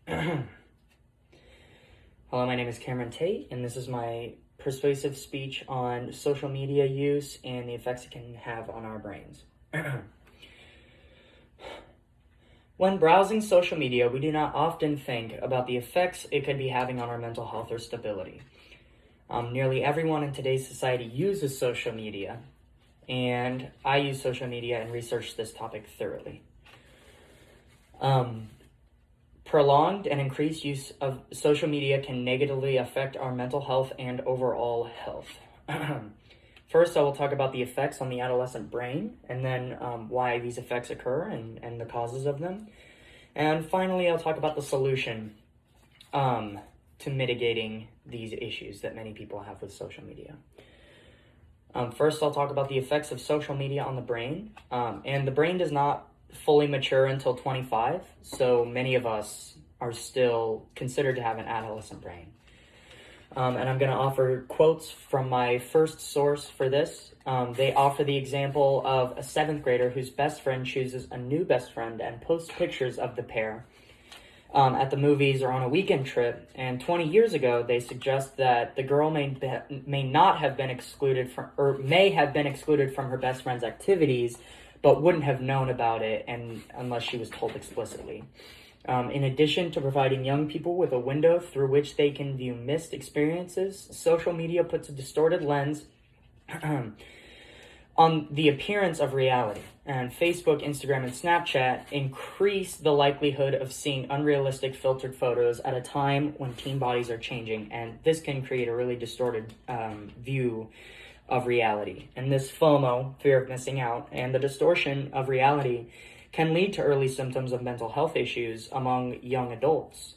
Hello, my name is Cameron Tate, and this is my persuasive speech on social media use and the effects it can have on our brains. When browsing social media, we do not often think about the effects it could be having on our mental health or stability. Nearly everyone in today's society uses social media, and I use social media and researched this topic thoroughly. Prolonged and increased use of social media can negatively affect our mental health and overall health. First, I will talk about the effects on the adolescent brain, and then why these effects occur and the causes of them. And finally, I'll talk about the solution to mitigating these issues that many people have with social media. First, I'll talk about the effects of social media on the brain. And the brain does not fully mature until 25, so many of us are still considered to have an adolescent brain. And I'm going to offer quotes from my first source for this. They offer the example of a 7th grader whose best friend chooses a new best friend and posts pictures of the pair at the movies or on a weekend trip. And 20 years ago, they suggest that the girl may not have been excluded from, or may have been excluded from her best friend's activities, but wouldn't have known about it unless she was told explicitly. In addition to providing young people with a window through which they can view missed experiences, social media puts a distorted lens on the appearance of reality. And Facebook, Instagram, and Snapchat increase the likelihood of seeing unrealistic filtered photos at a time when teen bodies are changing. And this can create a really distorted view of reality. And this FOMO, fear of missing out, and the distortion of reality can lead to early symptoms of mental health issues among young adults.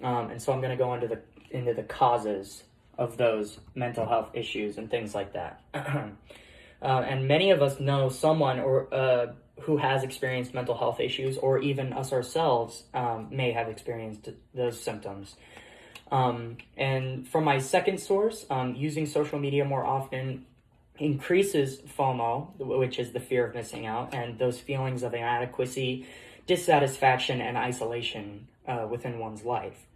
And so I'm going to go into the causes of those mental health issues and things like that. And many of us know someone who has experienced mental health issues, or even us ourselves may have experienced those symptoms. And from my second source, using social media more often increases FOMO, which is the fear of missing out, and those feelings of inadequacy, dissatisfaction, and isolation within one's life.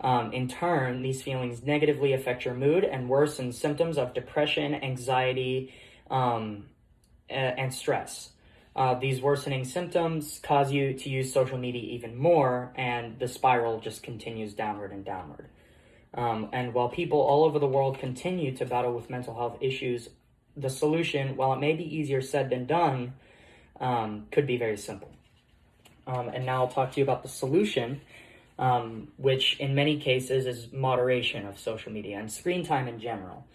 In turn, these feelings negatively affect your mood and worsen symptoms of depression, anxiety, and stress. These worsening symptoms cause you to use social media even more, and the spiral just continues downward and downward. And while people all over the world continue to battle with mental health issues, the solution, while it may be easier said than done, could be very simple. And now I'll talk to you about the solution, which in many cases is moderation of social media and screen time in general.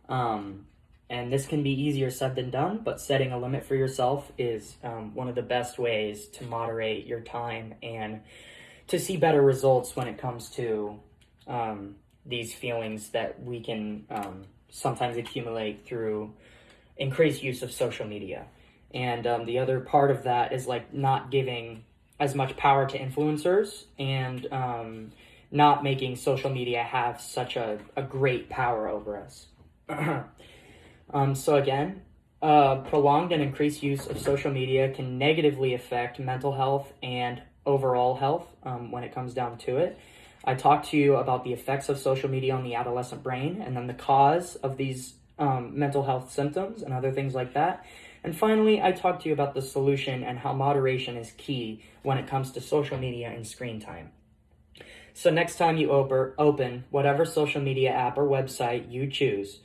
And this can be easier said than done, but setting a limit for yourself is one of the best ways to moderate your time and to see better results when it comes to these feelings that we can sometimes accumulate through increased use of social media. And the other part of that is like not giving as much power to influencers and not making social media have such a great power over us. So again, prolonged and increased use of social media can negatively affect mental health and overall health when it comes down to it. I talked to you about the effects of social media on the adolescent brain, and then the cause of these mental health symptoms and other things like that. And finally, I talked to you about the solution and how moderation is key when it comes to social media and screen time. So next time you open whatever social media app or website you choose,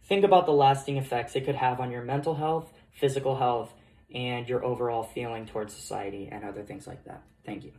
think about the lasting effects it could have on your mental health, physical health, and your overall feeling towards society and other things like that. Thank you.